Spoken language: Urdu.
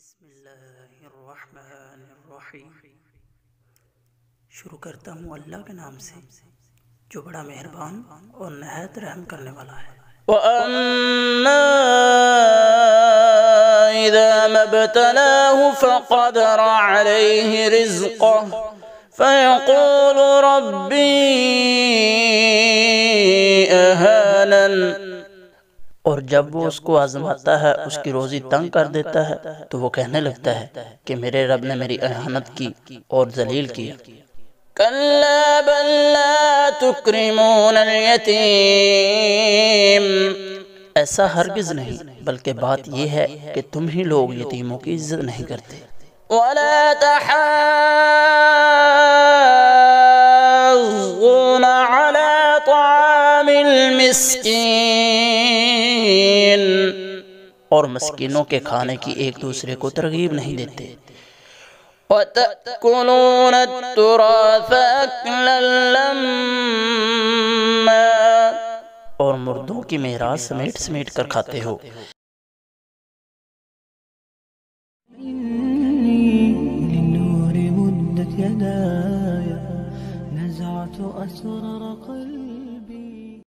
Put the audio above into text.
بسم اللہ الرحمن الرحیم۔ شروع کرتا ہوں اللہ کے نام سے جو بڑا مہربان اور نہایت رحم کرنے والا ہے۔ وَأَمَّا إِذَا مَا ابْتَلَاهُ فَقَدَرَ عَلَيْهِ رِزْقَهُ فَيَقُولُ رَبِّي أَهَانَنِ، اور جب وہ اس کو آزماتا ہے، اس کی روزی تنگ کر دیتا ہے، تو وہ کہنے لگتا ہے کہ میرے رب نے میری اہانت کی اور ذلیل کیا۔ كَلَّا بَل لَّا تُكْرِمُونَ الْيَتِيمَ، ایسا ہرگز نہیں، بلکہ بات یہ ہے کہ تم ہی لوگ یتیموں کی عزت نہیں کرتے۔ وَلَا تَحَاضُّونَ عَلَىٰ طَعَامِ الْمِسْكِينِ، اور مسکینوں کے کھانے کی ایک دوسرے کو ترغیب نہیں دیتے۔ وَتَأْكُلُونَ التُّرَاثَ أَكْلًا لَمًّا، اور مردوں کی میراث سمیٹ سمیٹ کر کھاتے ہو۔ للنور مدت يداي، نزعت أسرار قلبي